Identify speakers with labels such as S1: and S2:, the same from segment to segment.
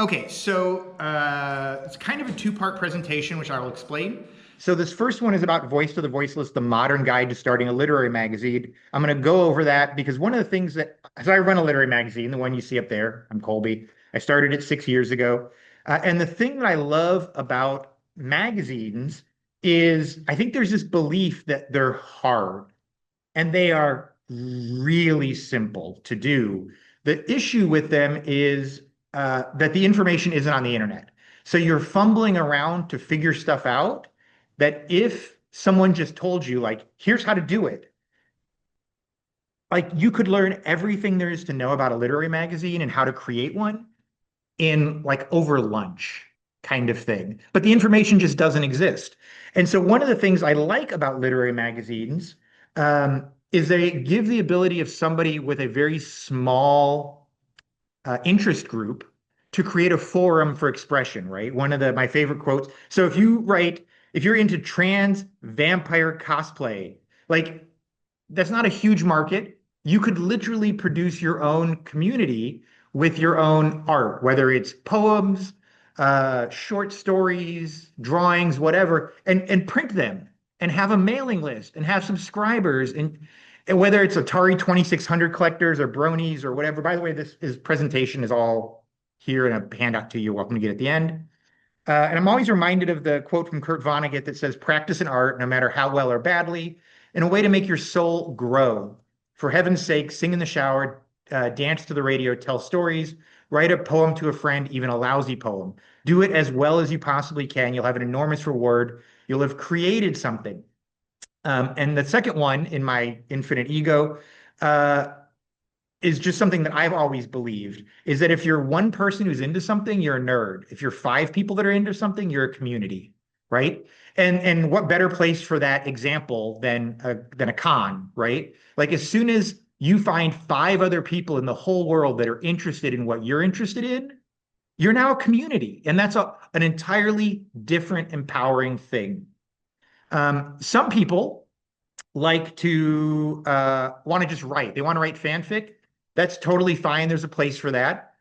S1: Okay, so it's kind of a two-part presentation, which I will explain. So this first one is about Voice to the Voiceless, the modern guide to starting a literary magazine. I'm going to go over that because one of the things so I run a literary magazine, the one you see up there. I'm Colby. I started it 6 years ago. And the thing that I love about magazines is I think there's this belief that they're hard and they are really simple to do. The issue with them is that the information isn't on the internet. So you're fumbling around to figure stuff out that if someone just told you, like, here's how to do it, like you could learn everything there is to know about a literary magazine and how to create one in like over lunch kind of thing. But the information just doesn't exist. And so one of the things I like about literary magazines is they give the ability of somebody with a very small interest group to create a forum for expression, right? One of my favorite quotes. So if you're into trans vampire cosplay, like that's not a huge market. You could literally produce your own community with your own art, whether it's poems, short stories, drawings, whatever, and print them and have a mailing list and have subscribers and whether it's Atari 2600 collectors or bronies or whatever. By the way, this presentation is all here in a handout to you. You're welcome to get at the end. And I'm always reminded of the quote from Kurt Vonnegut that says, practice an art, no matter how well or badly, in a way to make your soul grow. For heaven's sake, sing in the shower, dance to the radio, tell stories, write a poem to a friend, even a lousy poem. Do it as well as you possibly can. You'll have an enormous reward. You'll have created something. And the second one in my infinite ego uh, is just something that I've always believed is that if you're one person who's into something, you're a nerd. If you're five people that are into something, you're a community, right? And what better place for that example than a con, right? Like as soon as you find five other people in the whole world that are interested in what you're interested in, you're now a community, and that's an entirely different, empowering thing. Some people like to want to just write. They want to write fanfic. That's totally fine. There's a place for that.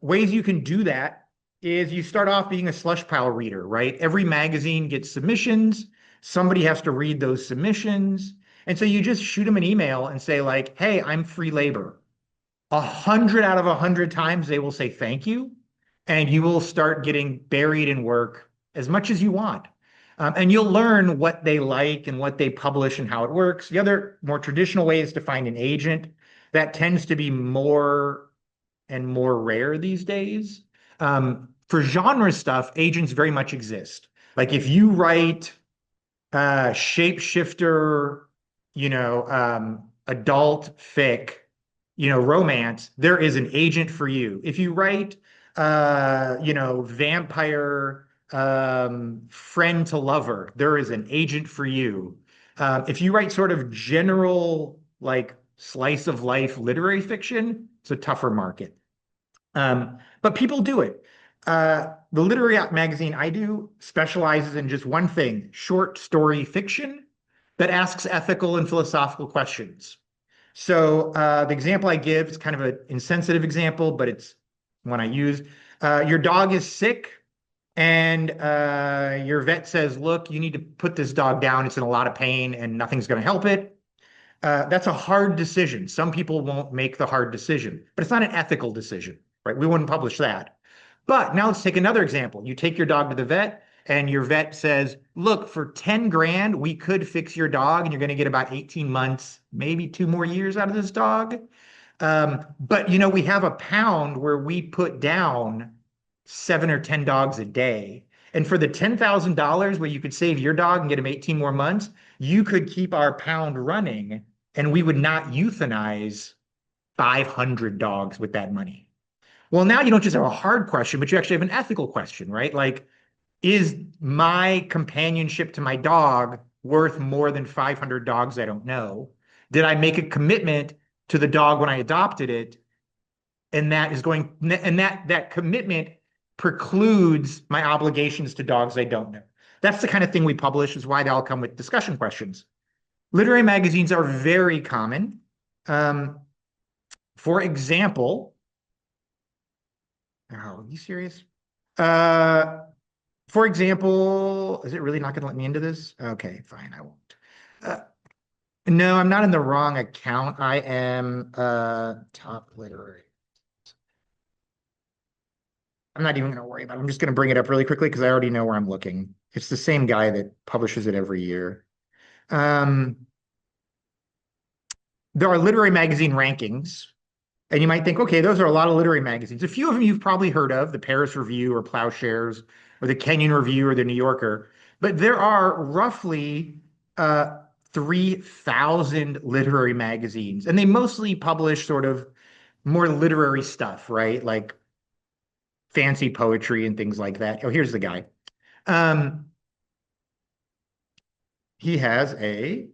S1: Ways you can do that is you start off being a slush pile reader, right? Every magazine gets submissions. Somebody has to read those submissions. And so you just shoot them an email and say, like, hey, I'm free labor. 100 out of 100 times they will say thank you, and you will start getting buried in work as much as you want. And you'll learn what they like and what they publish and how it works. The other more traditional way is to find an agent. That tends to be more and more rare these days. For genre stuff, agents very much exist. Like if you write shapeshifter, adult fic, romance, there is an agent for you. If you write, vampire friend to lover, there is an agent for you. If you write sort of general, like slice of life literary fiction, it's a tougher market. But people do it. The literary magazine I do specializes in just one thing, short story fiction that asks ethical and philosophical questions. So the example I give is kind of an insensitive example, but it's one I use. Your dog is sick, and your vet says, look, you need to put this dog down. It's in a lot of pain, and nothing's going to help it. That's a hard decision. Some people won't make the hard decision, but it's not an ethical decision, right? We wouldn't publish that. But now let's take another example. You take your dog to the vet, and your vet says, look, for 10 grand, we could fix your dog, and you're going to get about 18 months, maybe 2 more years out of this dog. But we have a pound where we put down 7 or 10 dogs a day. And for the $10,000 where you could save your dog and get him 18 more months, you could keep our pound running and we would not euthanize 500 dogs with that money. Well, now you don't just have a hard question, but you actually have an ethical question, right? Like, is my companionship to my dog worth more than 500 dogs I don't know? Did I make a commitment to the dog when I adopted it? And that commitment precludes my obligations to dogs I don't know. That's the kind of thing we publish, is why they all come with discussion questions. Literary magazines are very common. For example, Oh, are you serious? Uh, for example, is it really not going to let me into this? Okay, fine, I won't. Uh, no, I'm not in the wrong account. I am top literary. I'm not even going to worry about it. I'm just going to bring it up really quickly because I already know where I'm looking. It's the same guy that publishes it every year. Um, there are literary magazine rankings, and you might think, okay, those are a lot of literary magazines. A few of them you've probably heard of, the Paris Review or Plowshares or the Kenyon Review or the New Yorker. But there are roughly uh, 3,000 literary magazines, and they mostly publish sort of more literary stuff, right? Like fancy poetry and things like that. Oh, here's the guy. Um, he has a,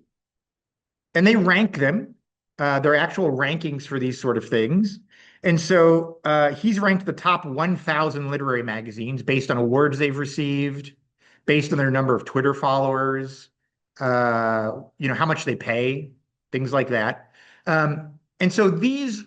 S1: and they rank them. There are actual rankings for these sort of things. And so he's ranked the top 1,000 literary magazines based on awards they've received, based on their number of Twitter followers, how much they pay, things like that. And so this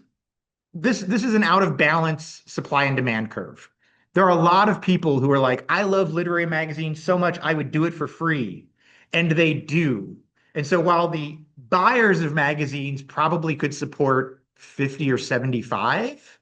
S1: is an out of balance supply and demand curve. There are a lot of people who are like, I love literary magazines so much I would do it for free. And they do. And so while the buyers of magazines probably could support 50 or 75,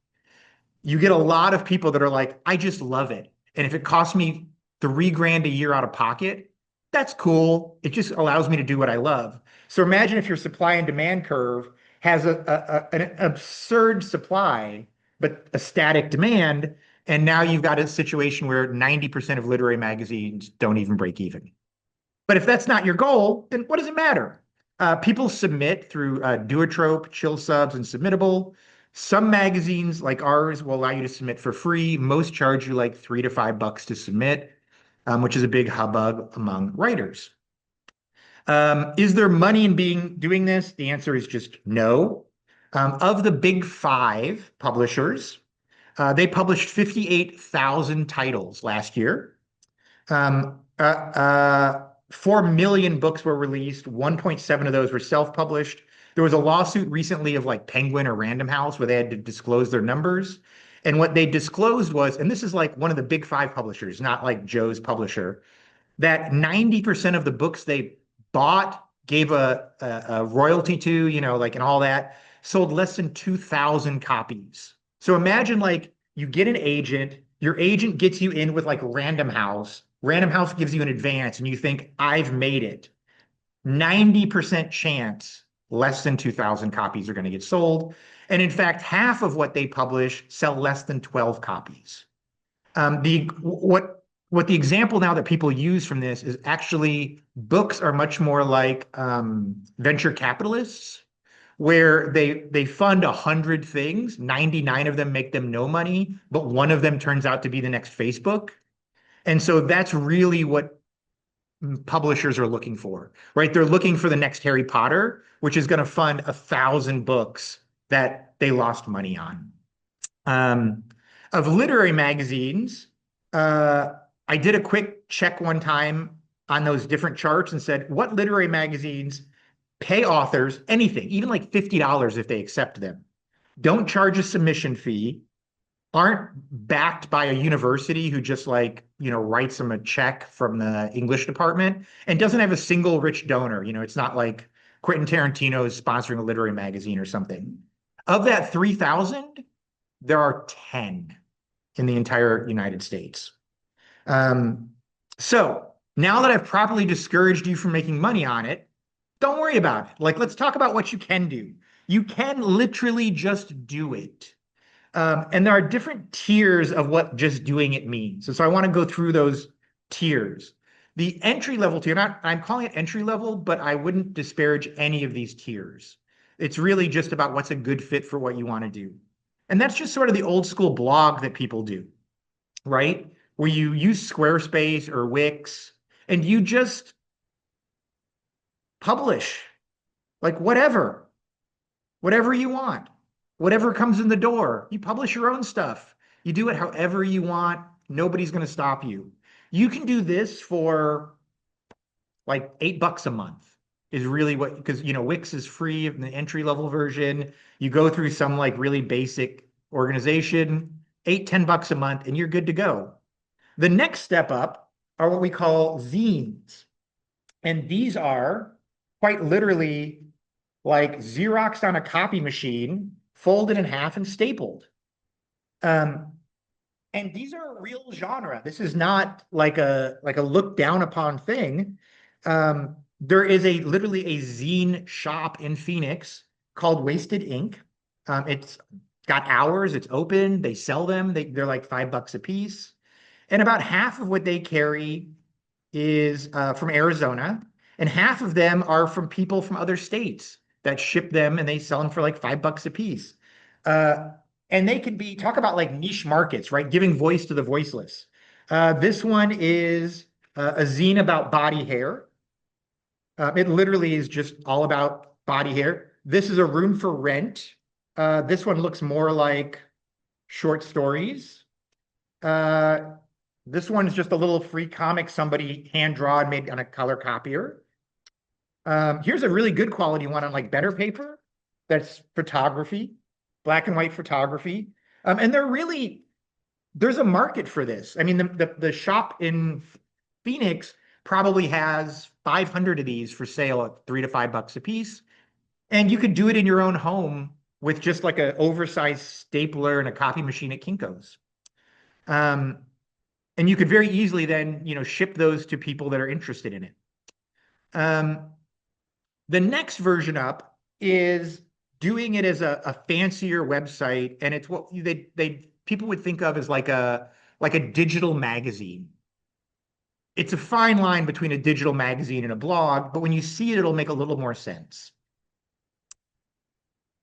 S1: you get a lot of people that are like, I just love it. And if it costs me 3 grand a year out of pocket, that's cool. It just allows me to do what I love. So imagine if your supply and demand curve has an absurd supply, but a static demand. And now you've got a situation where 90% of literary magazines don't even break even. But if that's not your goal, then what does it matter? People submit through Duotrope, Chill Subs, and Submittable. Some magazines like ours will allow you to submit for free. Most charge you like $3 to $5 to submit, which is a big hubbub among writers. Is there money in doing this? The answer is just no. Of the big five publishers, they published 58,000 titles last year. 4 million books were released. 1.7 of those were self-published. There was a lawsuit recently of like Penguin or Random House where they had to disclose their numbers. And what they disclosed was, and this is like one of the big five publishers, not like Joe's publisher, that 90% of the books they bought, gave a royalty to, like and all that, sold less than 2,000 copies. So imagine like you get an agent, your agent gets you in with like Random House. Random House gives you an advance, and you think, I've made it. 90% chance less than 2,000 copies are going to get sold. And in fact, half of what they publish sell less than 12 copies. What the example now that people use from this is actually books are much more like venture capitalists, where they fund 100 things, 99 of them make them no money, but one of them turns out to be the next Facebook. And so that's really what publishers are looking for, right? They're looking for the next Harry Potter, which is going to fund 1,000 books that they lost money on. Um, of literary magazines, uh, I did a quick check one time on those different charts and said, what literary magazines pay authors anything, even like $50 if they accept them, don't charge a submission fee, aren't backed by a university who just like, writes them a check from the English department and doesn't have a single rich donor. It's not like Quentin Tarantino is sponsoring a literary magazine or something. Of that 3,000, there are 10 in the entire United States. Um, so now that I've properly discouraged you from making money on it, don't worry about it. Like, let's talk about what you can do. You can literally just do it. And there are different tiers of what just doing it means. So I want to go through those tiers. The entry level tier, I'm calling it entry level, but I wouldn't disparage any of these tiers. It's really just about what's a good fit for what you want to do. And that's just sort of the old school blog that people do, right? Where you use Squarespace or Wix and you just publish like whatever you want, whatever comes in the door. You publish your own stuff. You do it however you want. Nobody's going to stop you. You can do this for like $8 a month is really what, because Wix is free in the entry level version. You go through some like really basic organization. 8, $10 a month, and you're good to go. The next step up are what we call zines. And these are quite literally like Xeroxed on a copy machine, folded in half and stapled. Um, and these are a real genre. This is not like a look down upon thing. There is a literally a zine shop in Phoenix called Wasted Ink. It's got hours, it's open, they sell them, they're like $5 a piece. And about half of what they carry is from Arizona, and half of them are from people from other states that ship them and they sell them for like $5 a piece. Uh, and they can be, talk about like niche markets, right? Giving voice to the voiceless. This one is a zine about body hair. It literally is just all about body hair. This is a room for rent. This one looks more like short stories. Uh, this one is just a little free comic somebody hand drawn made on a color copier. Here's a really good quality one on like better paper. That's photography, black and white photography. And there's a market for this. I mean, the shop in Phoenix probably has 500 of these for sale at $3 to $5 a piece. And you could do it in your own home with just like an oversized stapler and a copy machine at Kinko's. Um, and you could very easily then, ship those to people that are interested in it. Um, the next version up is doing it as a fancier website, and it's what they people would think of as like a digital magazine. It's a fine line between a digital magazine and a blog, but when you see it, it'll make a little more sense.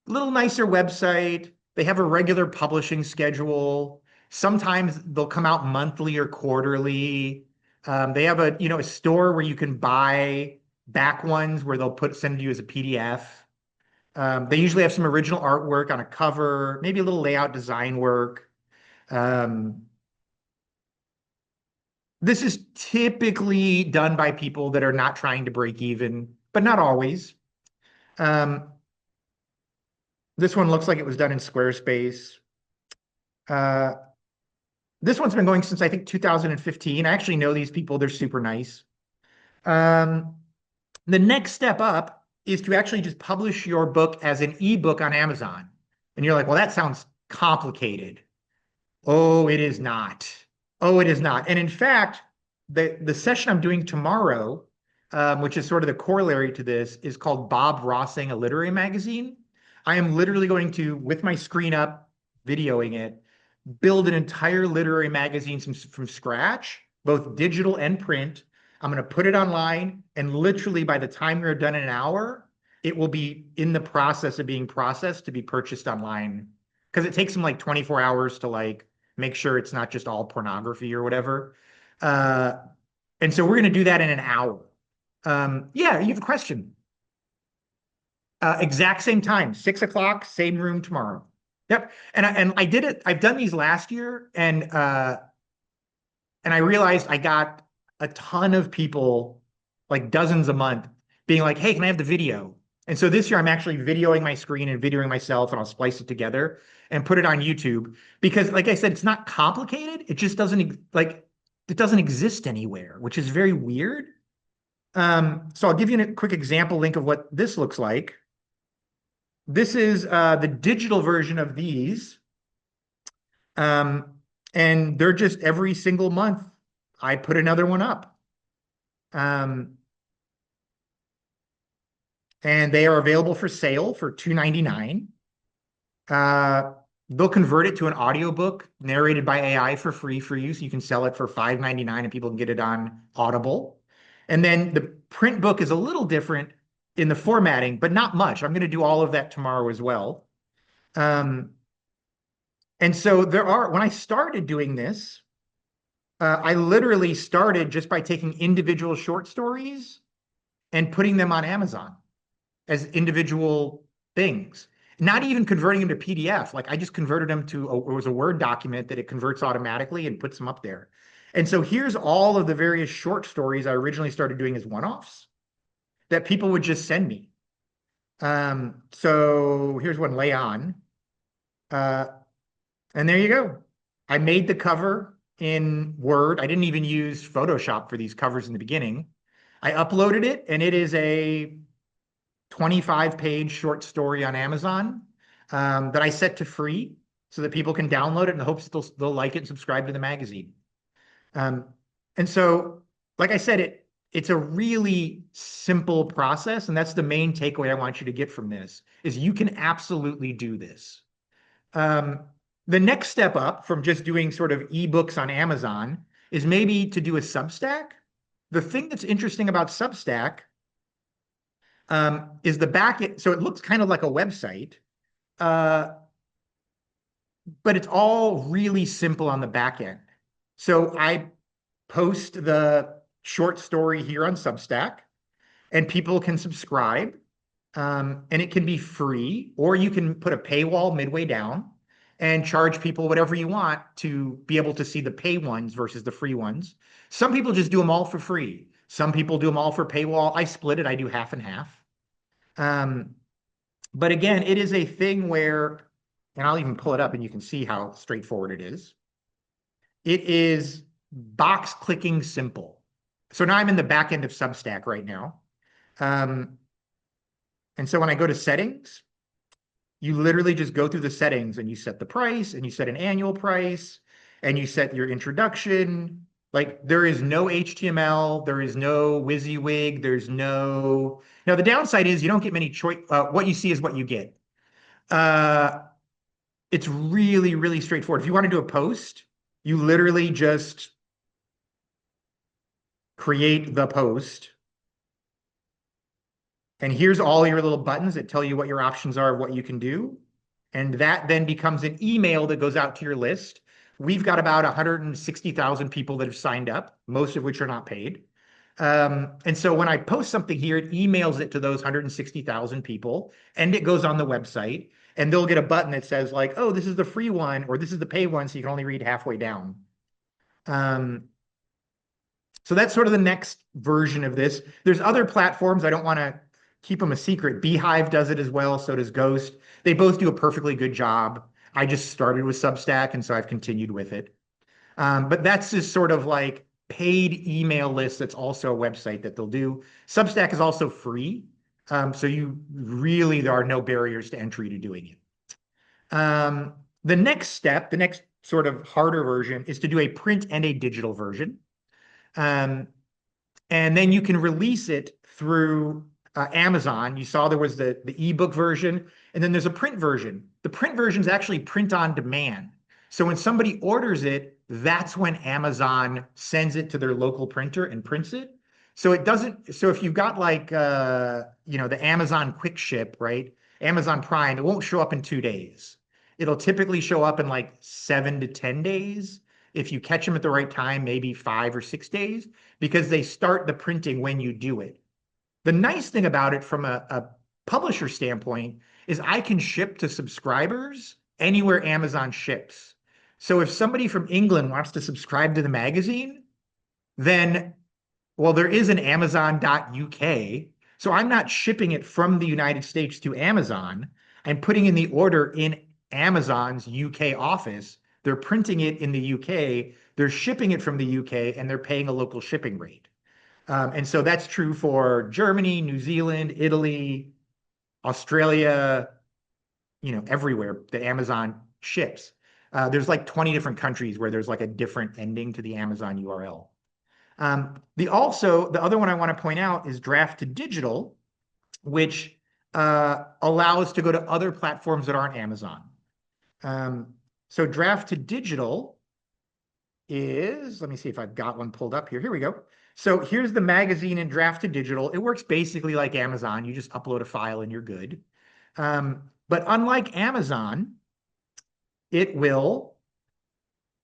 S1: A little nicer website. They have a regular publishing schedule. Sometimes they'll come out monthly or quarterly. They have a store where you can buy back ones where they'll send you as a PDF. They usually have some original artwork on a cover, maybe a little layout design work. Um, this is typically done by people that are not trying to break even, but not always. Um, this one looks like it was done in Squarespace. Uh, this one's been going since I think 2015. I actually know these people. They're super nice. Um, the next step up is to actually just publish your book as an ebook on Amazon. And you're like, well, that sounds complicated. Oh, it is not. Oh, it is not. And in fact, the session I'm doing tomorrow, which is sort of the corollary to this, is called Bob Rossing, a literary magazine. I am literally going to, with my screen up, videoing it, build an entire literary magazine from scratch, both digital and print. I'm going to put it online, and literally by the time we're done in an hour, it will be in the process of being processed to be purchased online. Because it takes them like 24 hours to like make sure it's not just all pornography or whatever. Uh, and so we're going to do that in an hour. Yeah, you have a question. Exact same time, 6 o'clock, same room tomorrow. Yep. And I did it. I've done these last year, and I realized I got a ton of people, like dozens a month, being like, "Hey, can I have the video?" And so this year I'm actually videoing my screen and videoing myself, and I'll splice it together and put it on YouTube because, like I said, it's not complicated. It just it doesn't exist anywhere, which is very weird. So I'll give you a quick example link of what this looks like. This is the digital version of these. Um, and they're just every single month, I put another one up. Um, and they are available for sale for $2.99. They'll convert it to an audiobook narrated by AI for free for you. So you can sell it for $5.99 and people can get it on Audible. And then the print book is a little different in the formatting, but not much. I'm going to do all of that tomorrow as well. And so when I started doing this, I literally started just by taking individual short stories and putting them on Amazon as individual things, not even converting them to PDF. Like I just converted them it was a Word document that it converts automatically and puts them up there. And so here's all of the various short stories I originally started doing as one-offs that people would just send me. So here's one, Lay On. And there you go. I made the cover in Word. I didn't even use Photoshop for these covers in the beginning. I uploaded it, and it is a 25-page short story on Amazon that I set to free so that people can download it in the hopes that they'll like it and subscribe to the magazine. Um, and so, like I said, it's a really simple process, and that's the main takeaway I want you to get from this is you can absolutely do this. Um, the next step up from just doing sort of ebooks on Amazon is maybe to do a Substack. The thing that's interesting about Substack is the back end. So it looks kind of like a website, uh, but it's all really simple on the back end. So I post the short story here on Substack, and people can subscribe. And it can be free, or you can put a paywall midway down and charge people whatever you want to be able to see the pay ones versus the free ones. Some people just do them all for free. Some people do them all for paywall. I split it. I do half and half. Um, but again, it is a thing where, and I'll even pull it up and you can see how straightforward it is. It is box clicking simple. So now I'm in the back end of Substack right now. Um, and so when I go to settings, you literally just go through the settings and you set the price and you set an annual price and you set your introduction. Like there is no HTML, there is no WYSIWYG, there's no. Now the downside is you don't get many choice. What you see is what you get. Uh, it's really, really straightforward. If you want to do a post, you literally just create the post. And here's all your little buttons that tell you what your options are, what you can do. And that then becomes an email that goes out to your list. We've got about 160,000 people that have signed up, most of which are not paid. And so when I post something here, it emails it to those 160,000 people and it goes on the website and they'll get a button that says like, oh, this is the free one or this is the pay one. So you can only read halfway down. Um, so that's sort of the next version of this. There's other platforms. I don't want to keep them a secret. Beehive does it as well. So does Ghost. They both do a perfectly good job. I just started with Substack, and so I've continued with it. But that's just sort of like paid email list. That's also a website that they'll do. Substack is also free. So there are no barriers to entry to doing it. The next step, the next sort of harder version is to do a print and a digital version. Um, and then you can release it through Amazon. You saw there was the ebook version, and then there's a print version. The print version is actually print on demand. So when somebody orders it, that's when Amazon sends it to their local printer and prints it. So it doesn't. So if you've got like the Amazon Quick Ship, right? Amazon Prime, it won't show up in 2 days. It'll typically show up in like 7 to 10 days. If you catch them at the right time, maybe 5 or 6 days, because they start the printing when you do it. The nice thing about it from a publisher standpoint is I can ship to subscribers anywhere Amazon ships. So if somebody from England wants to subscribe to the magazine, then, well, there is an Amazon.uk. So I'm not shipping it from the United States to Amazon. I'm putting in the order in Amazon's UK office. They're printing it in the UK. They're shipping it from the UK and they're paying a local shipping rate. And so that's true for Germany, New Zealand, Italy, Australia, everywhere the Amazon ships. There's like 20 different countries where there's like a different ending to the Amazon URL. The other one I want to point out is Draft to Digital, which allows to go to other platforms that aren't Amazon. So Draft to Digital is, let me see if I've got one pulled up here. Here we go. So here's the magazine in Draft to Digital. It works basically like Amazon. You just upload a file and you're good. But unlike Amazon, it will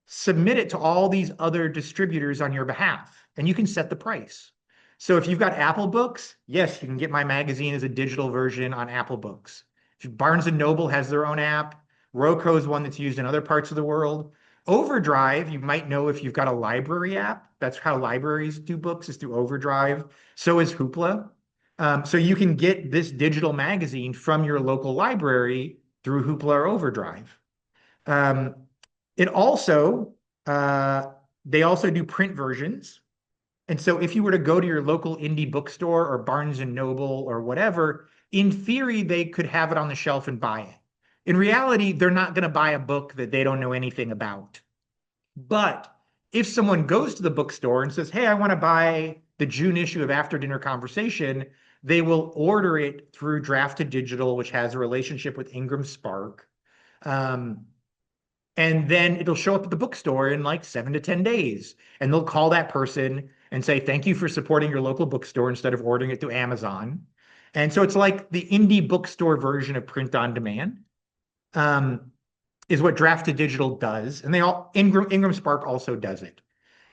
S1: submit it to all these other distributors on your behalf, and you can set the price. So if you've got Apple Books, yes, you can get my magazine as a digital version on Apple Books. If Barnes & Noble has their own app, Roku is one that's used in other parts of the world. Overdrive, you might know if you've got a library app. That's how libraries do books, is through Overdrive. So is Hoopla. So you can get this digital magazine from your local library through Hoopla or Overdrive. It also, uh, they also do print versions. And so if you were to go to your local indie bookstore or Barnes and Noble or whatever, in theory, they could have it on the shelf and buy it. In reality, they're not going to buy a book that they don't know anything about. But if someone goes to the bookstore and says, "Hey, I want to buy the June issue of After Dinner Conversation," they will order it through Drafted Digital, which has a relationship with Ingram Spark. Um, and then it'll show up at the bookstore in like 7 to 10 days. And they'll call that person and say, "Thank you for supporting your local bookstore," instead of ordering it through Amazon. And so it's like the indie bookstore version of print on demand. Um, is what Drafted Digital does. And Ingram Spark also does it.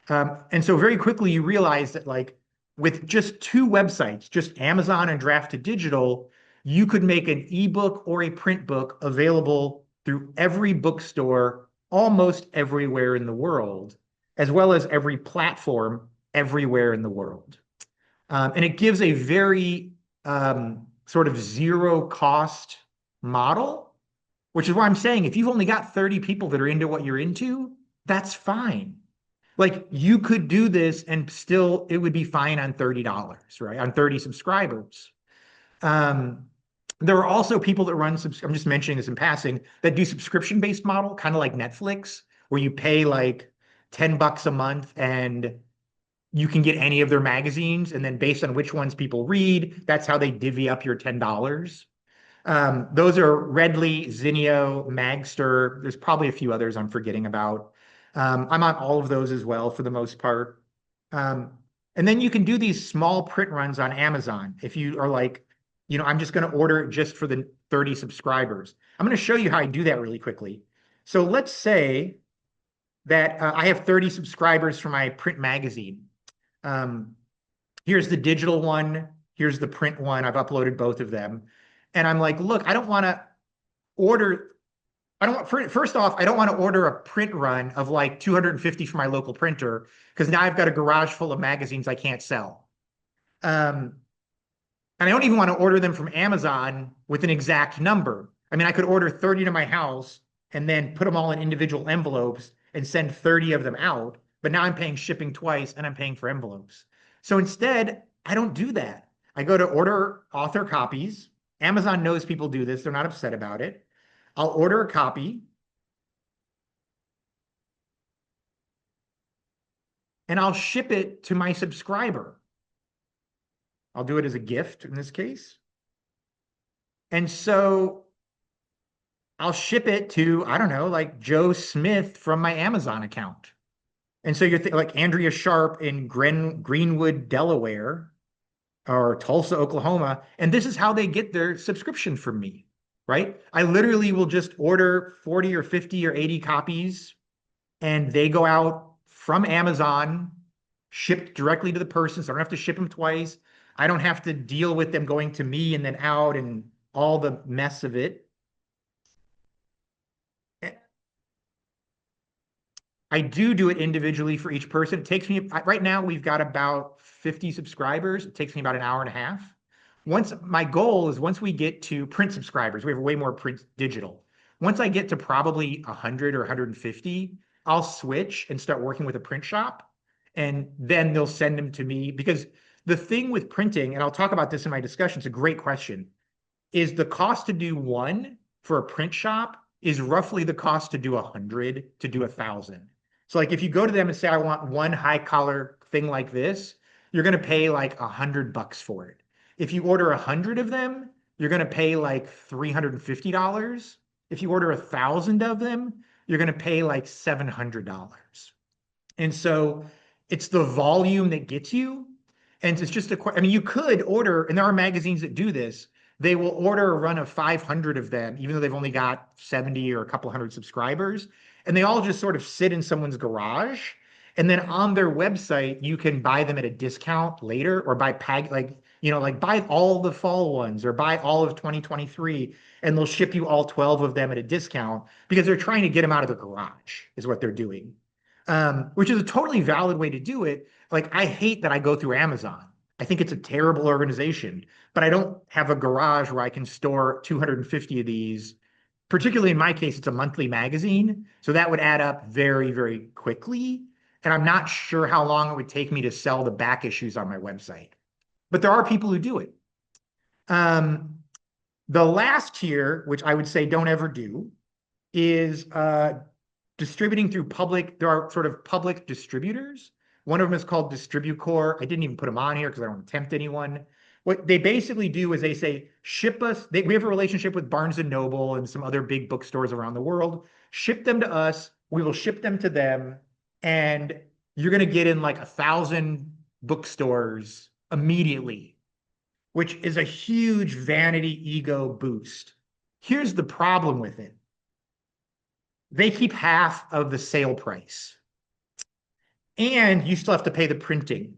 S1: And so very quickly you realize that like with just two websites, just Amazon and Drafted Digital, you could make an ebook or a print book available through every bookstore almost everywhere in the world, as well as every platform everywhere in the world. And it gives a very sort of zero cost model, which is why I'm saying if you've only got 30 people that are into what you're into, that's fine. Like you could do this and still it would be fine on $30, right? On 30 subscribers. Um, there are also people that run, I'm just mentioning this in passing, that do subscription-based model, kind of like Netflix, where you pay like $10 a month and you can get any of their magazines. And then based on which ones people read, that's how they divvy up your $10. Those are Readly, Zinio, Magster. There's probably a few others I'm forgetting about. I'm on all of those as well for the most part. Um, and then you can do these small print runs on Amazon. If you are like, I'm just going to order it just for the 30 subscribers. I'm going to show you how I do that really quickly. So let's say that I have 30 subscribers for my print magazine. Um, Here's the digital one. Here's the print one. I've uploaded both of them. And I'm like, look, I don't want to order. I don't want, first off, I don't want to order a print run of like 250 for my local printer because now I've got a garage full of magazines I can't sell. Um, and I don't even want to order them from Amazon with an exact number. I mean, I could order 30 to my house and then put them all in individual envelopes and send 30 of them out. But now I'm paying shipping twice and I'm paying for envelopes. So instead, I don't do that. I go to order author copies. Amazon knows people do this. They're not upset about it. I'll order a copy and I'll ship it to my subscriber. I'll do it as a gift in this case. And so I'll ship it to, I don't know, like Joe Smith from my Amazon account. And so you're like Andrea Sharp in Greenwood, Delaware, or Tulsa, Oklahoma. And this is how they get their subscription from me, right? I literally will just order 40 or 50 or 80 copies and they go out from Amazon, shipped directly to the person. So I don't have to ship them twice. I don't have to deal with them going to me and then out and all the mess of it. I do it individually for each person. It takes me, right now, we've got about 50 subscribers. It takes me about an hour and a half. My goal is once we get to print subscribers, we have way more print digital. Once I get to probably 100 or 150, I'll switch and start working with a print shop. And then they'll send them to me because the thing with printing, and I'll talk about this in my discussion, it's a great question, is the cost to do one for a print shop is roughly the cost to do 100 to do 1,000. So like if you go to them and say, "I want one high collar thing like this," you're going to pay like $100 for it. If you order 100 of them, you're going to pay like $350. If you order 1,000 of them, you're going to pay like $700. And so it's the volume that gets you. And it's just I mean, you could order, and there are magazines that do this. They will order a run of 500 of them, even though they've only got 70 or a couple hundred subscribers. And they all just sort of sit in someone's garage. And then on their website, you can buy them at a discount later or buy like buy all the fall ones or buy all of 2023 and they'll ship you all 12 of them at a discount because they're trying to get them out of the garage is what they're doing. Which is a totally valid way to do it. Like I hate that I go through Amazon. I think it's a terrible organization, but I don't have a garage where I can store 250 of these particularly in my case, it's a monthly magazine. So that would add up very, very quickly. And I'm not sure how long it would take me to sell the back issues on my website. But there are people who do it. Um, the last tier, which I would say don't ever do, is distributing through public. There are sort of public distributors. One of them is called Distribucor. I didn't even put them on here because I don't want to tempt anyone. What they basically do is they say, ship us. We have a relationship with Barnes and Noble and some other big bookstores around the world. Ship them to us. We will ship them to them. And you're going to get in like 1,000 bookstores immediately, which is a huge vanity ego boost. Here's the problem with it. They keep half of the sale price. And you still have to pay the printing.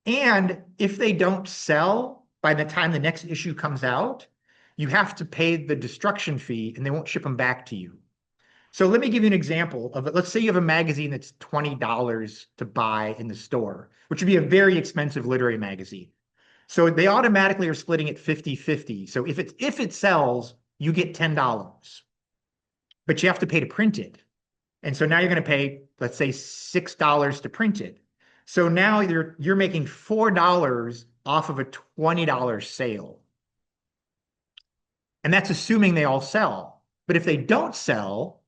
S1: And if they don't sell by the time the next issue comes out, you have to pay the destruction fee and they won't ship them back to you. So let me give you an example of it. Let's say you have a magazine that's $20 to buy in the store, which would be a very expensive literary magazine. So they automatically are splitting it 50-50. So if it sells, you get $10, but you have to pay to print it. And so now you're going to pay, let's say, $6 to print it. So now you're making $4 off of a $20 sale. And that's assuming they all sell. But if they don't sell,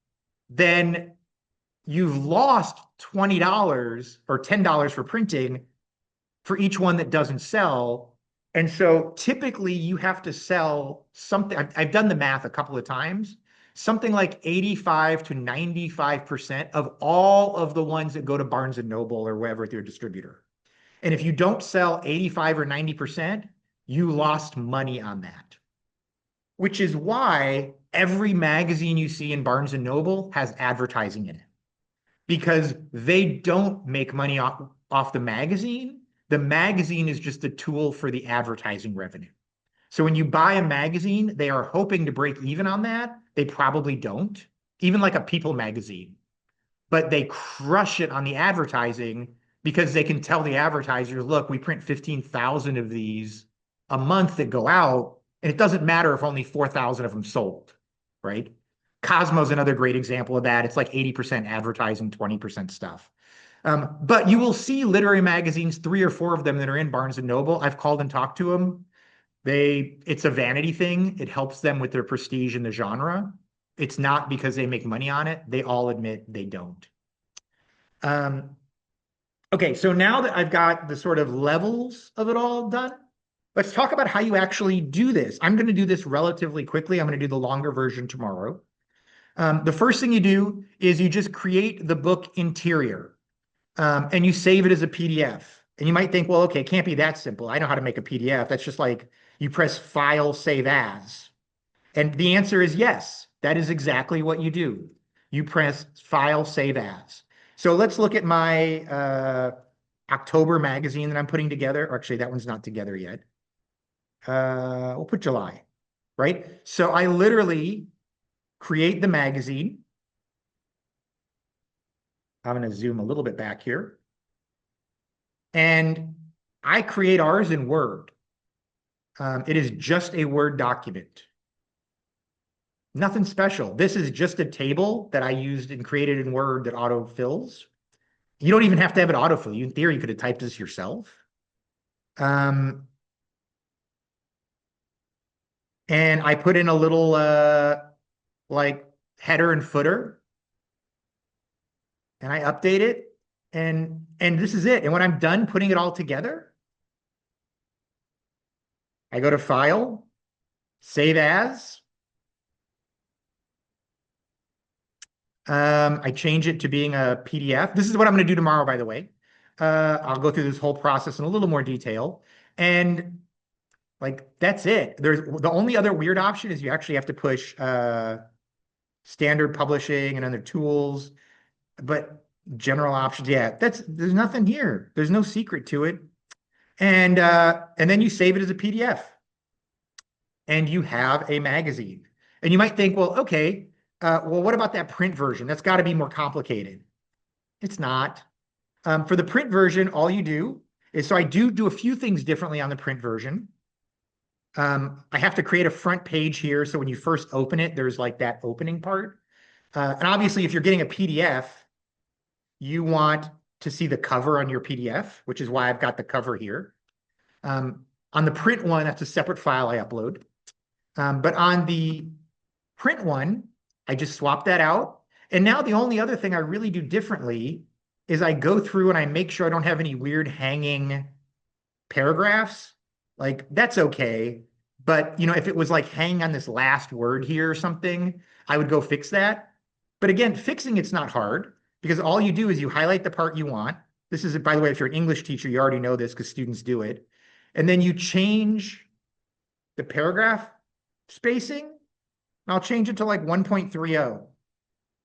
S1: then you've lost $20 or $10 for printing for each one that doesn't sell. And so typically you have to sell something. I've done the math a couple of times, something like 85 to 95% of all of the ones that go to Barnes and Noble or wherever through a distributor. And if you don't sell 85 or 90%, you lost money on that, which is why every magazine you see in Barnes and Noble has advertising in it, because they don't make money off the magazine. The magazine is just a tool for the advertising revenue. So when you buy a magazine, they are hoping to break even on that. They probably don't, even like a People magazine, but they crush it on the advertising because they can tell the advertisers, look, we print 15,000 of these a month that go out, and it doesn't matter if only 4,000 of them sold, right? Cosmo's another great example of that. It's like 80% advertising, 20% stuff. But you will see literary magazines, 3 or 4 of them that are in Barnes and Noble. I've called and talked to them. It's a vanity thing. It helps them with their prestige in the genre. It's not because they make money on it. They all admit they don't. Okay, so now that I've got the sort of levels of it all done, let's talk about how you actually do this. I'm going to do this relatively quickly. I'm going to do the longer version tomorrow. The first thing you do is you just create the book interior. And you save it as a PDF. And you might think, well, okay, it can't be that simple. I know how to make a PDF. That's just like you press File, Save As. And the answer is yes. That is exactly what you do. You press File, Save As. So let's look at my October magazine that I'm putting together. Or actually, that one's not together yet. We'll put July, right? So I literally create the magazine. I'm going to zoom a little bit back here. And I create ours in Word. It is just a Word document. Nothing special. This is just a table that I used and created in Word that autofills. You don't even have to have it autofill. In theory, you could have typed this yourself. And I put in a little like header and footer. And I update it. And this is it. And when I'm done putting it all together, I go to File, Save As. I change it to being a PDF. This is what I'm going to do tomorrow, by the way. I'll go through this whole process in a little more detail. And like, that's it. The only other weird option is you actually have to push standard publishing and other tools. But general options, yeah, there's nothing here. There's no secret to it. And then you save it as a PDF. And you have a magazine. And you might think, well, okay, well, what about that print version? That's got to be more complicated. It's not. For the print version, all you do is, so I do a few things differently on the print version. I have to create a front page here. So when you first open it, there's like that opening part. And obviously, if you're getting a PDF, you want to see the cover on your PDF, which is why I've got the cover here. On the print one, that's a separate file I upload. But on the print one, I just swap that out. And now the only other thing I really do differently is I go through and I make sure I don't have any weird hanging paragraphs. Like that's okay. But if it was like hanging on this last word here or something, I would go fix that. But again, fixing it's not hard because all you do is you highlight the part you want. This is, by the way, if you're an English teacher, you already know this because students do it. And then you change the paragraph spacing. I'll change it to like 1.30.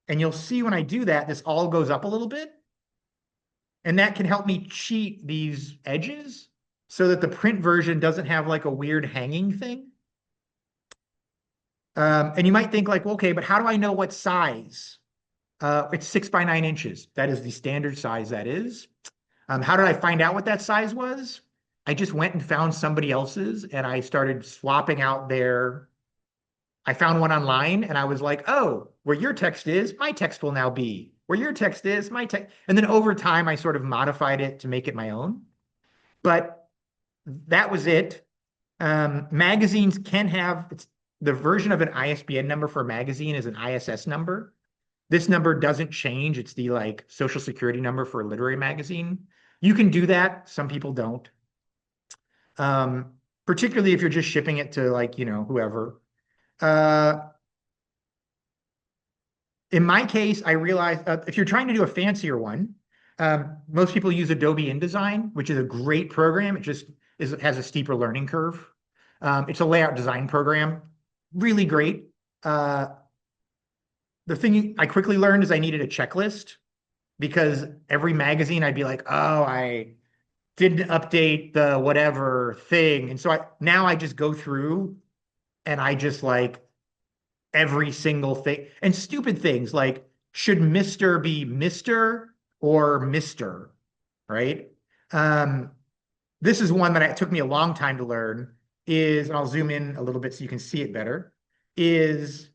S1: And you'll see when I do that, this all goes up a little bit. And that can help me cheat these edges so that the print version doesn't have like a weird hanging thing. And you might think like, well, okay, but how do I know what size? It's 6 by 9 inches. That is the standard size that is. How did I find out what that size was? I just went and found somebody else's and I started swapping out their. I found one online and I was like, oh, where your text is, my text will now be. Where your text is, my text. And then over time, I sort of modified it to make it my own. But that was it. Magazines can have, the version of an ISBN number for a magazine is an ISS number. This number doesn't change. It's the like social security number for a literary magazine. You can do that. Some people don't. Particularly if you're just shipping it to like, whoever. In my case, I realized if you're trying to do a fancier one, most people use Adobe InDesign, which is a great program. It just has a steeper learning curve. It's a layout design program, really great. The thing I quickly learned is I needed a checklist because every magazine I'd be like, oh, I didn't update the whatever thing. And so now I just go through and I just like every single thing and stupid things like should Mr. be Mr. or Mr. Right? This is one that it took me a long time to learn and I'll zoom in a little bit so you can see it better, is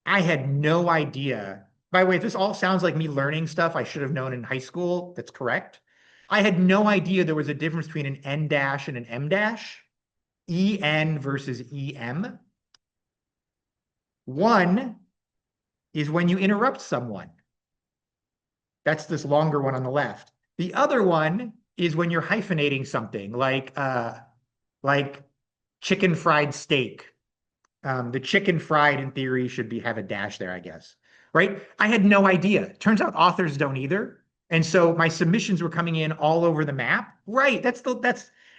S1: I had no idea. By the way, if this all sounds like me learning stuff I should have known in high school, that's correct. I had no idea there was a difference between an N dash and an M dash, EN versus EM. One is when you interrupt someone. That's this longer one on the left. The other one is when you're hyphenating something like chicken fried steak. The chicken fried in theory should have a dash there, I guess. Right? I had no idea. Turns out authors don't either. And so my submissions were coming in all over the map. Right.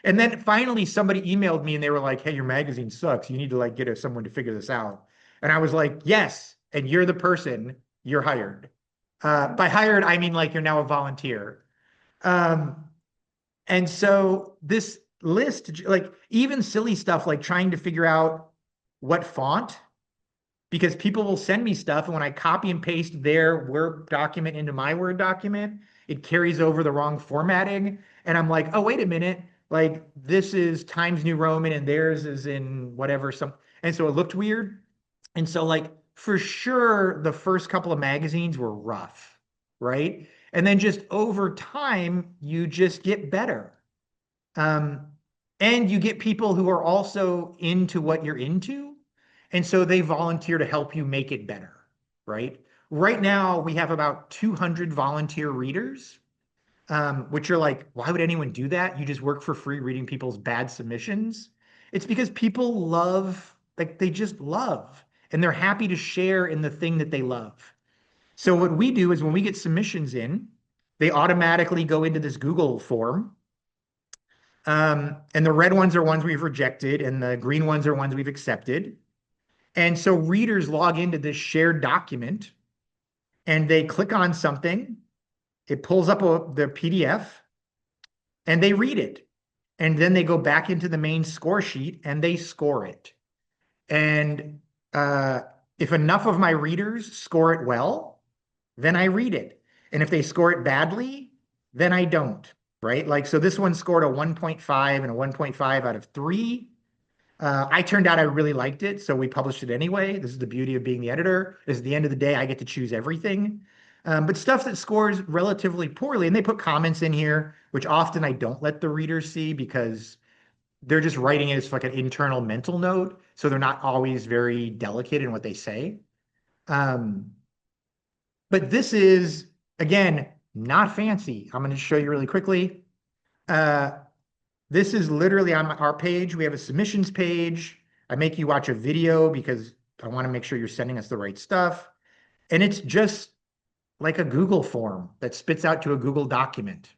S1: And then finally somebody emailed me and they were like, hey, your magazine sucks. You need to like get someone to figure this out. And I was like, yes. And you're the person, you're hired. By hired, I mean like you're now a volunteer. And so this list, like even silly stuff like trying to figure out what font, because people will send me stuff and when I copy and paste their Word document into my Word document, it carries over the wrong formatting. And I'm like, oh, wait a minute. Like this is Times New Roman and theirs is in whatever. And so it looked weird. And so like for sure, the first couple of magazines were rough, right? And then just over time, you just get better. And you get people who are also into what you're into. And so they volunteer to help you make it better, right? Right now, we have about 200 volunteer readers, which are like, why would anyone do that? You just work for free reading people's bad submissions. It's because people love, like they just love, and they're happy to share in the thing that they love. So what we do is when we get submissions in, they automatically go into this Google form. And the red ones are ones we've rejected, and the green ones are ones we've accepted. And so readers log into this shared document and they click on something. It pulls up the PDF and they read it. And then they go back into the main score sheet and they score it. And if enough of my readers score it well, then I read it. And if they score it badly, then I don't, right? Like, so this one scored a 1.5 and a 1.5 out of 3. I turned out I really liked it, so we published it anyway. This is the beauty of being the editor, is at the end of the day, I get to choose everything. But stuff that scores relatively poorly, and they put comments in here, which often I don't let the readers see because they're just writing it as like an internal mental note. So they're not always very delicate in what they say. Um, but this is, again, not fancy. I'm going to show you really quickly. Uh, this is literally on our page. We have a submissions page. I make you watch a video because I want to make sure you're sending us the right stuff. And it's just like a Google form that spits out to a Google document.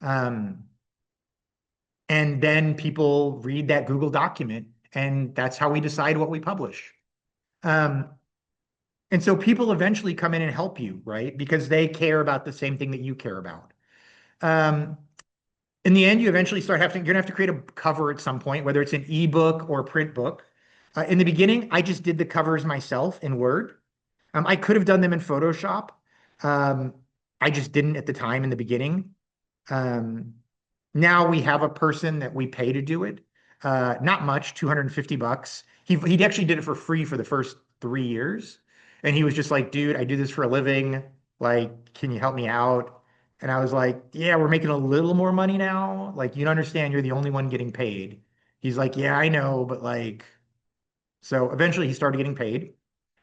S1: Um, and then people read that Google document, and that's how we decide what we publish. Um, and so people eventually come in and help you, right? Because they care about the same thing that you care about. Um, in the end, you eventually start having, you're gonna have to create a cover at some point, whether it's an ebook or a print book. In the beginning, I just did the covers myself in Word. I could have done them in Photoshop. Um, I just didn't at the time in the beginning. Um, Now we have a person that we pay to do it. Not much, 250 bucks. He actually did it for free for the first 3 years. And he was just like, dude, I do this for a living. Like, can you help me out? And I was like, yeah, we're making a little more money now. Like, you don't understand, you're the only one getting paid. He's like, yeah, I know, but like, so eventually he started getting paid.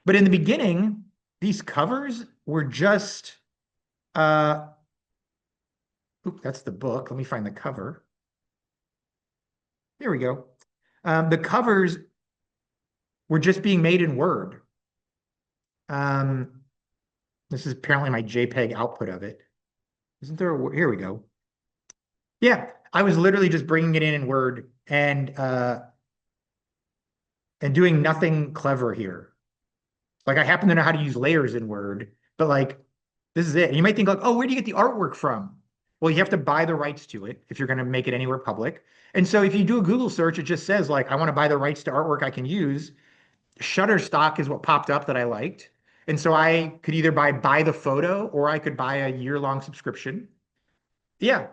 S1: But in the beginning, these covers were just, uh, oop, that's the book. Let me find the cover. Here we go. The covers were just being made in Word. Um, this is apparently my JPEG output of it. Isn't there here we go. Yeah, I was literally just bringing it in Word and doing nothing clever here. Like I happen to know how to use layers in Word, but like this is it. And you might think like, oh, where do you get the artwork from? Well, you have to buy the rights to it if you're going to make it anywhere public. And so if you do a Google search, it just says like, I want to buy the rights to artwork I can use. Shutterstock is what popped up that I liked. And so I could either buy the photo or I could buy a year-long subscription. Yeah,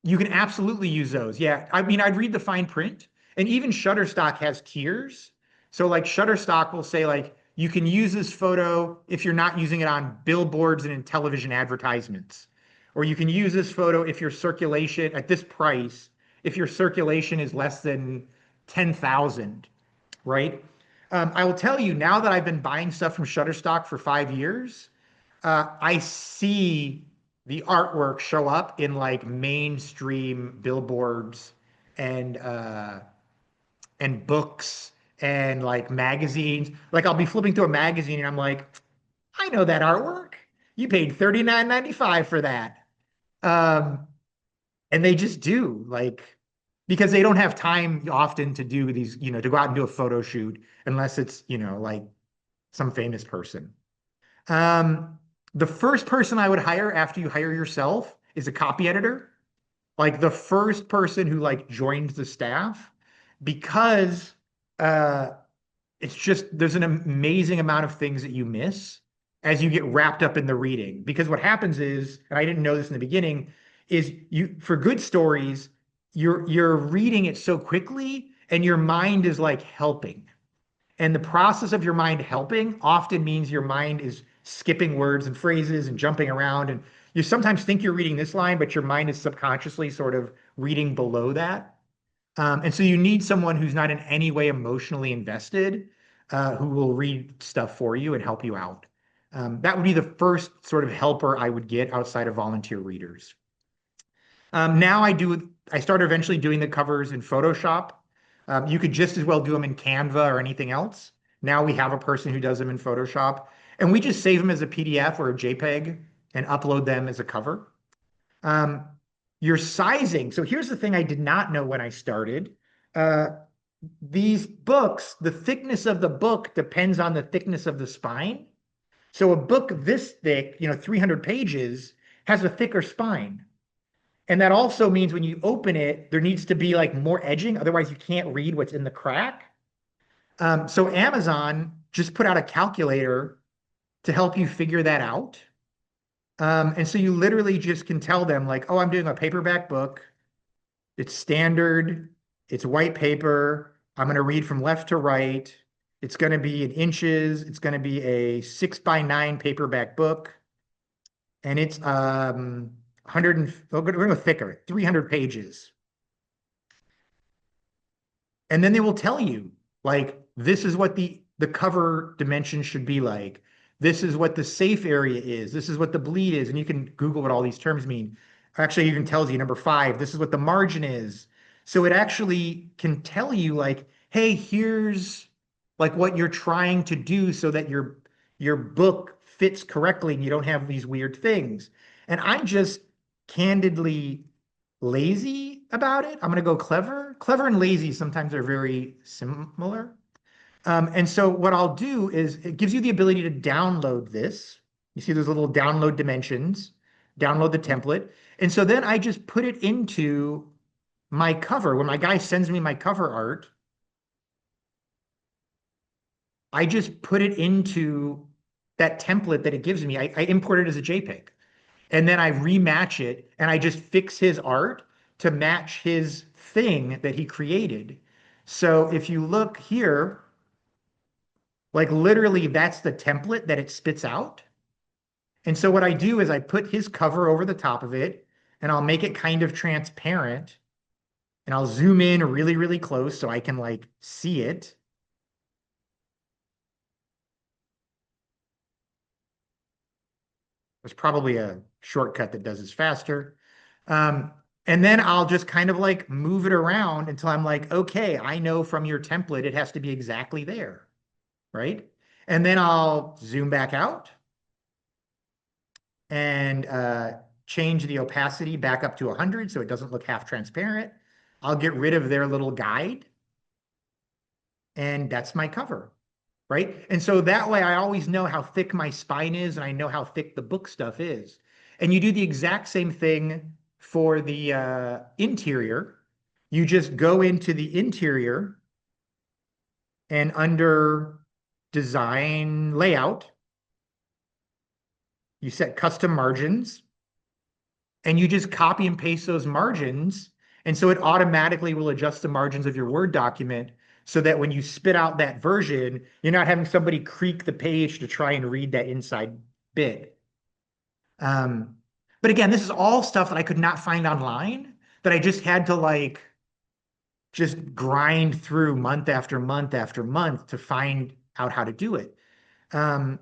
S1: you can absolutely use those. Yeah. I mean, I'd read the fine print, and even Shutterstock has tiers. So like Shutterstock will say like you can use this photo if you're not using it on billboards and in television advertisements. Or you can use this photo if your circulation at this price, if your circulation is less than 10,000, right? I will tell you now that I've been buying stuff from Shutterstock for 5 years, I see the artwork show up in like mainstream billboards and uh, and books and like magazines. Like I'll be flipping through a magazine and I'm like, I know that artwork. You paid $39.95 for that. Um, and they just do like because they don't have time often to do these, to go out and do a photo shoot unless it's, like some famous person. Um, the first person I would hire after you hire yourself is a copy editor, like the first person who like joins the staff, because uh, it's just there's an amazing amount of things that you miss as you get wrapped up in the reading. Because what happens is, and I didn't know this in the beginning, is you for good stories, you're reading it so quickly and your mind is like helping. And the process of your mind helping often means your mind is skipping words and phrases and jumping around. And you sometimes think you're reading this line, but your mind is subconsciously sort of reading below that. And so you need someone who's not in any way emotionally invested, who will read stuff for you and help you out. That would be the first sort of helper I would get outside of volunteer readers. Now I started eventually doing the covers in Photoshop. You could just as well do them in Canva or anything else. Now we have a person who does them in Photoshop, and we just save them as a PDF or a JPEG and upload them as a cover. Um, your sizing. So here's the thing I did not know when I started. Uh, these books, the thickness of the book depends on the thickness of the spine. So a book this thick, 300 pages, has a thicker spine. And that also means when you open it, there needs to be like more edging. Otherwise, you can't read what's in the crack. So Amazon just put out a calculator to help you figure that out. And so you literally just can tell them like, oh, I'm doing a paperback book. It's standard. It's white paper. I'm going to read from left to right. It's going to be in inches. It's going to be a 6 by 9 paperback book. And it's 100 and we're going to go thicker, 300 pages. And then they will tell you, like, this is what the cover dimension should be like. This is what the safe area is. This is what the bleed is. And you can Google what all these terms mean. Actually, it even tells you number 5, this is what the margin is. So it actually can tell you, like, hey, here's like what you're trying to do so that your book fits correctly and you don't have these weird things. And I'm just candidly lazy about it. I'm going to go clever. Clever and lazy sometimes are very similar. And so what I'll do is it gives you the ability to download this. You see those little download dimensions, download the template. And so then I just put it into my cover. When my guy sends me my cover art, I just put it into that template that it gives me. I import it as a JPEG. And then I rematch it and I just fix his art to match his thing that he created. So if you look here, like literally that's the template that it spits out. And so what I do is I put his cover over the top of it and I'll make it kind of transparent and I'll zoom in really, really close so I can like see it. There's probably a shortcut that does this faster. Um, and then I'll just kind of like move it around until I'm like, okay, I know from your template it has to be exactly there, right? And then I'll zoom back out and change the opacity back up to 100 so it doesn't look half transparent. I'll get rid of their little guide, and that's my cover, right? And so that way I always know how thick my spine is and I know how thick the book stuff is. And you do the exact same thing for the interior. You just go into the interior and under design layout, you set custom margins and you just copy and paste those margins. And so it automatically will adjust the margins of your Word document so that when you spit out that version, you're not having somebody creak the page to try and read that inside bit. Um, but again, this is all stuff that I could not find online that I just had to like just grind through month after month after month to find out how to do it. Um,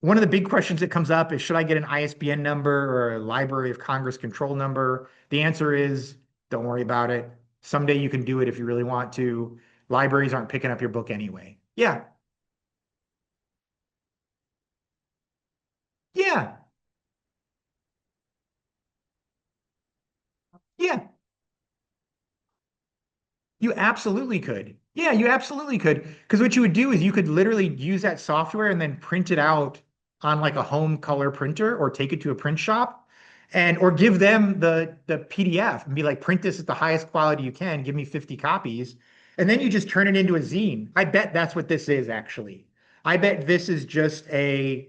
S1: One of the big questions that comes up is, should I get an ISBN number or a Library of Congress control number? The answer is, don't worry about it. Someday you can do it if you really want to. Libraries aren't picking up your book anyway. Yeah, yeah, yeah. You absolutely could. Yeah, you absolutely could. Because what you would do is you could literally use that software and then print it out on like a home color printer or take it to a print shop and or give them the PDF and be like, print this at the highest quality you can, give me 50 copies. And then you just turn it into a zine. I bet that's what this is actually. I bet this is just a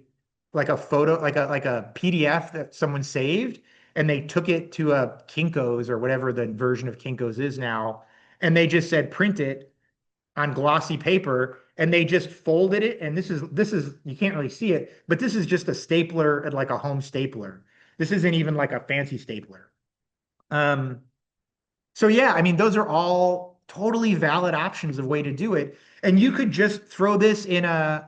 S1: like a photo, like a PDF that someone saved and they took it to a Kinko's or whatever the version of Kinko's is now and they just said print it on glossy paper and they just folded it. And this is you can't really see it, but this is just a stapler and like a home stapler. This isn't even like a fancy stapler. Um, so yeah, I mean, those are all totally valid options of way to do it. And you could just throw this in an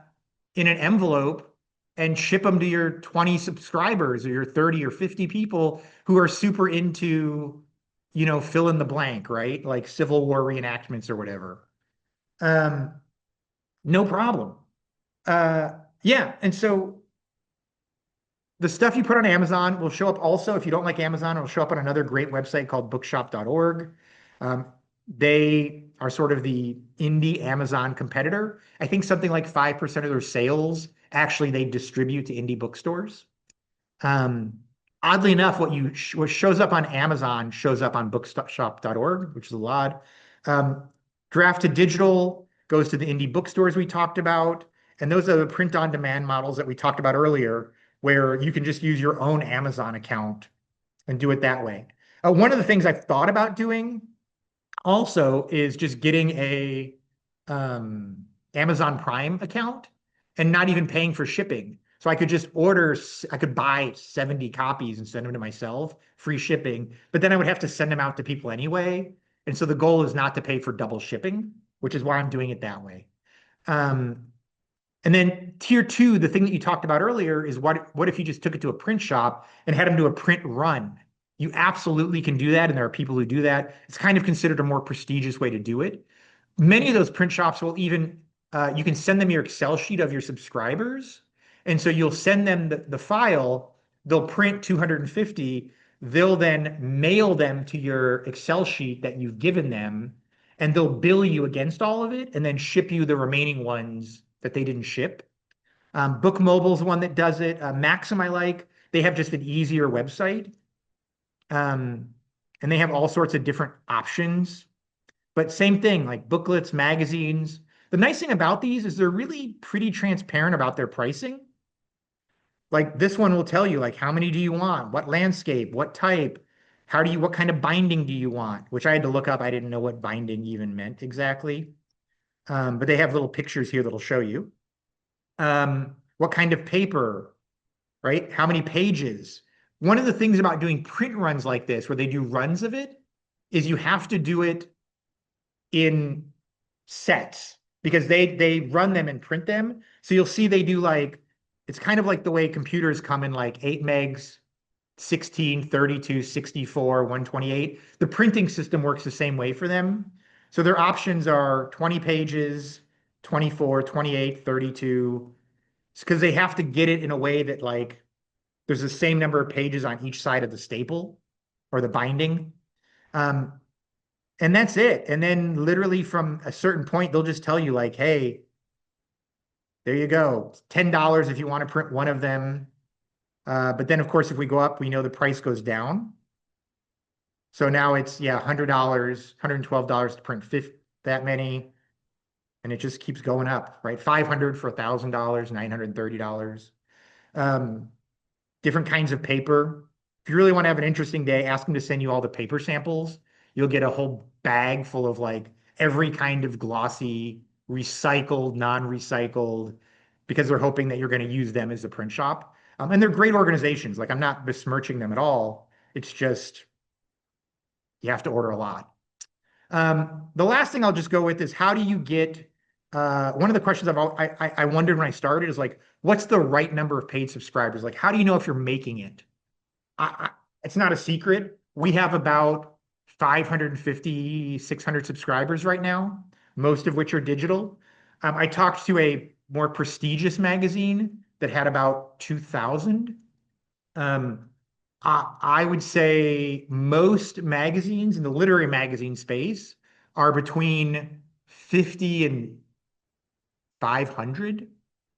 S1: envelope and ship them to your 20 subscribers or your 30 or 50 people who are super into, fill in the blank, right? Like Civil War reenactments or whatever. Um, no problem. Uh, yeah, and so the stuff you put on Amazon will show up also. If you don't like Amazon, it'll show up on another great website called bookshop.org. Um, they are sort of the indie Amazon competitor. I think something like 5% of their sales actually they distribute to indie bookstores. Um, Oddly enough, what shows up on Amazon shows up on bookshop.org, which is a lot. Um, Draft to digital goes to the indie bookstores we talked about, and those are the print-on-demand models that we talked about earlier, where you can just use your own Amazon account and do it that way. One of the things I've thought about doing also is just getting a um, Amazon Prime account and not even paying for shipping. So I could just I could buy 70 copies and send them to myself, free shipping, but then I would have to send them out to people anyway. And so the goal is not to pay for double shipping, which is why I'm doing it that way. Um, and then tier two, the thing that you talked about earlier is what if you just took it to a print shop and had them do a print run? You absolutely can do that, and there are people who do that. It's kind of considered a more prestigious way to do it. Many of those print shops will even you can send them your Excel sheet of your subscribers, and so you'll send them the file. They'll print 250. They'll then mail them to your Excel sheet that you've given them, and they'll bill you against all of it, and then ship you the remaining ones that they didn't ship. Book Mobile's one that does it. Maxim I like. They have just an easier website, um, and they have all sorts of different options. But same thing, like booklets, magazines. The nice thing about these is they're really pretty transparent about their pricing. Like this one will tell you like how many do you want, what landscape, what type, what kind of binding do you want? Which I had to look up. I didn't know what binding even meant exactly. But they have little pictures here that'll show you. What kind of paper, right? How many pages? One of the things about doing print runs like this, where they do runs of it, is you have to do it in sets because they run them and print them. So you'll see they do like it's kind of like the way computers come in like 8 megs, 16, 32, 64, 128. The printing system works the same way for them. So their options are 20 pages, 24, 28, 32, because they have to get it in a way that like there's the same number of pages on each side of the staple or the binding. Um, and that's it. And then literally from a certain point, they'll just tell you like, hey, there you go. $10 if you want to print one of them. But then of course, if we go up, we know the price goes down. So now it's, yeah, $100, $112 to print that many. And it just keeps going up, right? 500 for $1,000, $930. Um, different kinds of paper. If you really want to have an interesting day, ask them to send you all the paper samples. You'll get a whole bag full of like every kind of glossy, recycled, non-recycled, because they're hoping that you're going to use them as a print shop. And they're great organizations. Like I'm not besmirching them at all. It's just you have to order a lot. The last thing I'll just go with is how do you get one of the questions I wondered when I started is like, what's the right number of paid subscribers? Like, how do you know if you're making it? It's not a secret. We have about 550, 600 subscribers right now, most of which are digital. I talked to a more prestigious magazine that had about 2,000. I would say most magazines in the literary magazine space are between 50 and 500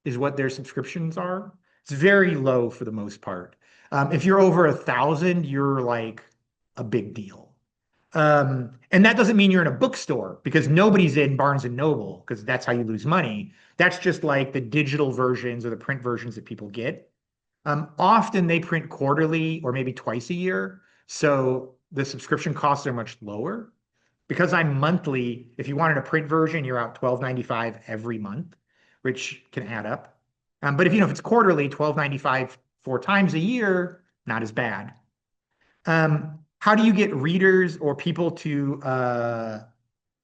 S1: is what their subscriptions are. It's very low for the most part. If you're over 1,000, you're like a big deal. And that doesn't mean you're in a bookstore because nobody's in Barnes and Noble because that's how you lose money. That's just like the digital versions or the print versions that people get. Often they print quarterly or maybe twice a year. So the subscription costs are much lower. Because I'm monthly, if you wanted a print version, you're out $12.95 every month, which can add up. But if it's quarterly, $12.95 4 times a year, not as bad. How do you get readers or people to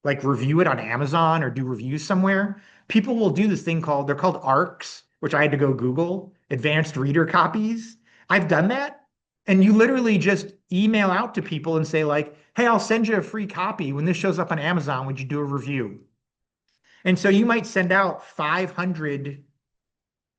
S1: like review it on Amazon or do reviews somewhere? People will do this thing they're called ARCs, which I had to go Google, advanced reader copies. I've done that. And you literally just email out to people and say like, hey, I'll send you a free copy. When this shows up on Amazon, would you do a review? And so you might send out 500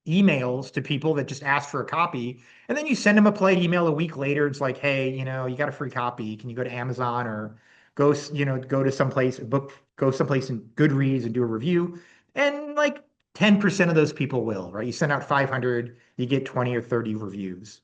S1: emails to people that just ask for a copy. And then you send them a polite email a week later. It's like, hey, you got a free copy. Can you go to Amazon or go to someplace, go someplace in Goodreads and do a review? And like 10% of those people will, right? You send out 500, you get 20 or 30 reviews.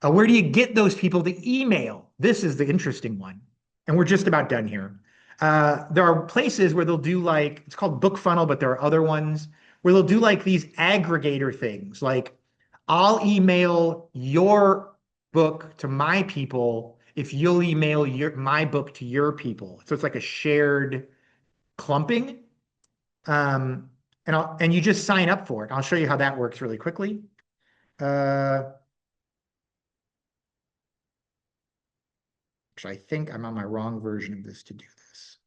S1: Where do you get those people to email? This is the interesting one. And we're just about done here. There are places where they'll do like, it's called Book Funnel, but there are other ones where they'll do like these aggregator things. Like, I'll email your book to my people if you'll email my book to your people. So it's like a shared clumping. Um, and you just sign up for it. I'll show you how that works really quickly. Uh, Actually, I think I'm on my wrong version of this to do this.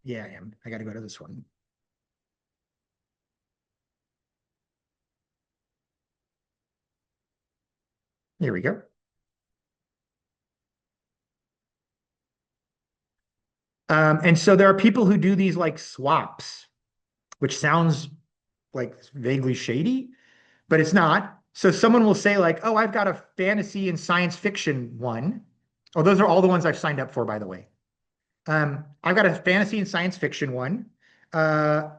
S1: Yeah, I am. I got to go to this one. Here we go. And so there are people who do these like swaps, which sounds like vaguely shady, but it's not. So someone will say like, "Oh, I've got a fantasy and science fiction one." Oh, those are all the ones I've signed up for, by the way. I've got a fantasy and science fiction one, uh,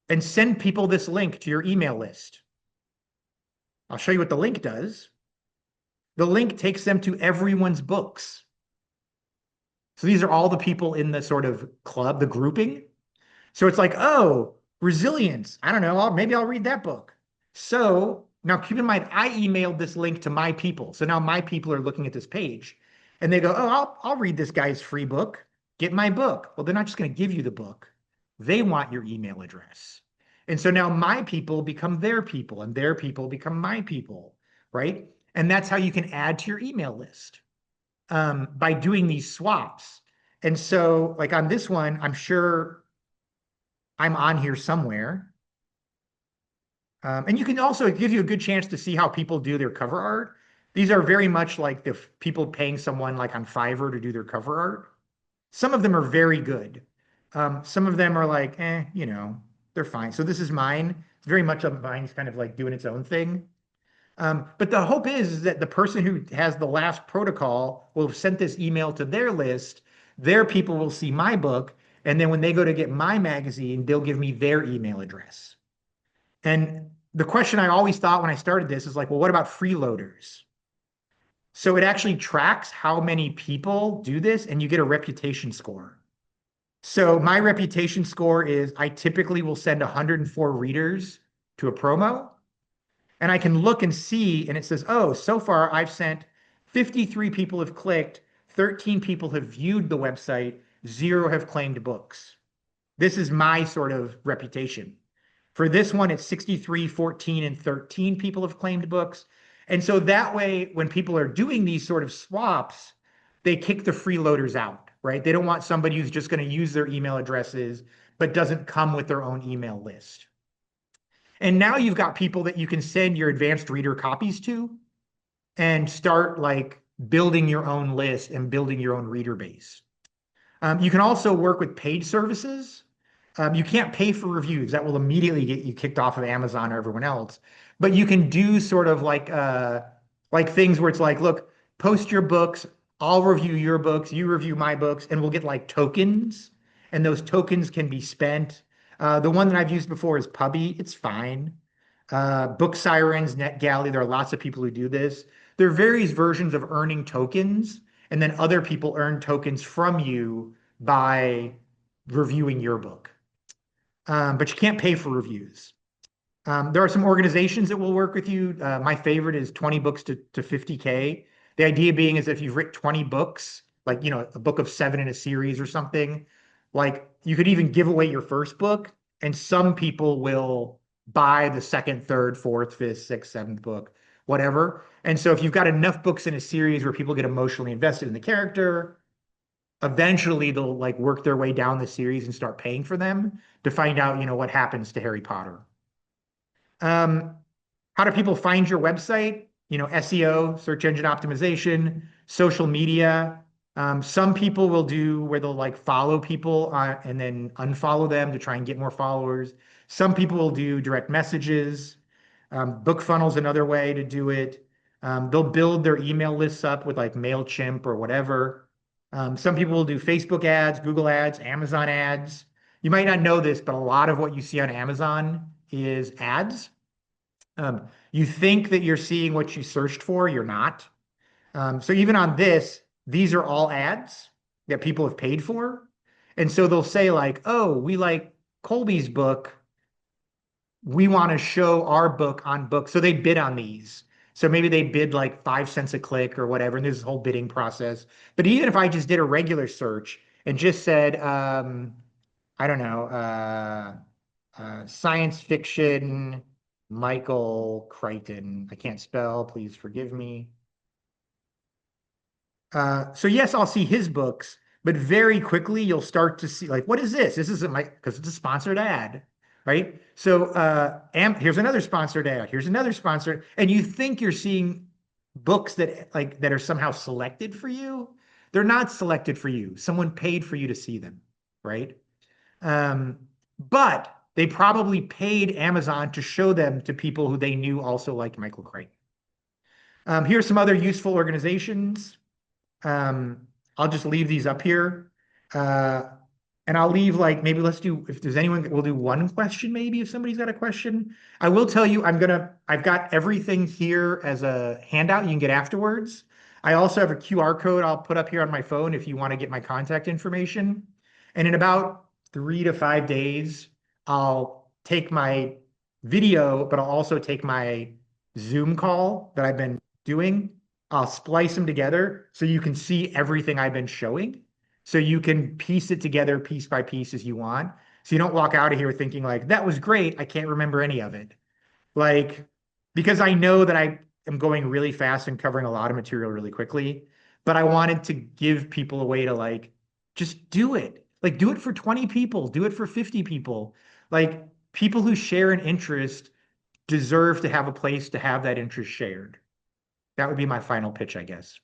S1: and send people this link to your email list. I'll show you what the link does. The link takes them to everyone's books. So these are all the people in the sort of club, the grouping. So it's like, oh, resilience. I don't know. Maybe I'll read that book. So now keep in mind, I emailed this link to my people. So now my people are looking at this page and they go, oh, I'll read this guy's free book. Get my book. Well, they're not just going to give you the book. They want your email address. And so now my people become their people and their people become my people, right? And that's how you can add to your email list by doing these swaps. And so, like on this one, I'm sure I'm on here somewhere. And you can also, it gives you a good chance to see how people do their cover art. These are very much like the people paying someone like on Fiverr to do their cover art. Some of them are very good. Some of them are like, they're fine. So this is mine. It's very much of mine's kind of like doing its own thing. But the hope is that the person who has the last protocol will have sent this email to their list. Their people will see my book. And then when they go to get my magazine, they'll give me their email address. And the question I always thought when I started this is like, well, what about freeloaders? So it actually tracks how many people do this and you get a reputation score. So my reputation score is I typically will send 104 readers to a promo. And I can look and see, and it says, oh, so far I've sent 53 people have clicked, 13 people have viewed the website, 0 have claimed books. This is my sort of reputation. For this one, it's 63, 14, and 13 people have claimed books. And so that way, when people are doing these sort of swaps, they kick the freeloaders out, right? They don't want somebody who's just going to use their email addresses, but doesn't come with their own email list. And now you've got people that you can send your advanced reader copies to and start like building your own list and building your own reader base. You can also work with paid services. You can't pay for reviews. That will immediately get you kicked off of Amazon or everyone else. But you can do sort of like things where it's like, look, post your books, I'll review your books, you review my books, and we'll get like tokens, and those tokens can be spent. The one that I've used before is Pubby. It's fine. Book Sirens, NetGalley, there are lots of people who do this. There are various versions of earning tokens, and then other people earn tokens from you by reviewing your book. But you can't pay for reviews. There are some organizations that will work with you. My favorite is 20 books to 50K. The idea being is if you've written 20 books, like, a book of 7 in a series or something, like you could even give away your first book, and some people will buy the second, third, fourth, fifth, sixth, seventh book, whatever. And so if you've got enough books in a series where people get emotionally invested in the character, eventually they'll like work their way down the series and start paying for them to find out, what happens to Harry Potter. Um, how do people find your website? SEO, search engine optimization, social media. Some people will do where they'll like follow people and then unfollow them to try and get more followers. Some people will do direct messages. BookFunnel's another way to do it. They'll build their email lists up with like MailChimp or whatever. Some people will do Facebook ads, Google ads, Amazon ads. You might not know this, but a lot of what you see on Amazon is ads. You think that you're seeing what you searched for, you're not. So even on this, these are all ads that people have paid for. And so they'll say like, oh, we like Colby's book. We want to show our book on books. So they bid on these. So maybe they bid like 5 cents a click or whatever, and there's this whole bidding process. But even if I just did a regular search and just said, I don't know, science fiction, Michael Crichton. I can't spell, please forgive me. So yes, I'll see his books, but very quickly you'll start to see like, what is this? This isn't my because it's a sponsored ad, right? So here's another sponsored ad. Here's another sponsored, and you think you're seeing books that are somehow selected for you. They're not selected for you. Someone paid for you to see them, right? Um, but they probably paid Amazon to show them to people who they knew also liked Michael Crichton. Here's some other useful organizations. Um, I'll just leave these up here. Uh, and I'll leave like maybe let's do if there's anyone we'll do one question maybe if somebody's got a question. I will tell you I've got everything here as a handout you can get afterwards. I also have a QR code I'll put up here on my phone if you want to get my contact information. And in about 3 to 5 days, I'll take my video, but I'll also take my Zoom call that I've been doing. I'll splice them together so you can see everything I've been showing. So you can piece it together piece by piece as you want. So you don't walk out of here thinking like, that was great. I can't remember any of it. Like, because I know that I am going really fast and covering a lot of material really quickly, but I wanted to give people a way to like, just do it. Like, do it for 20 people, do it for 50 people. Like, people who share an interest deserve to have a place to have that interest shared. That would be my final pitch, I guess.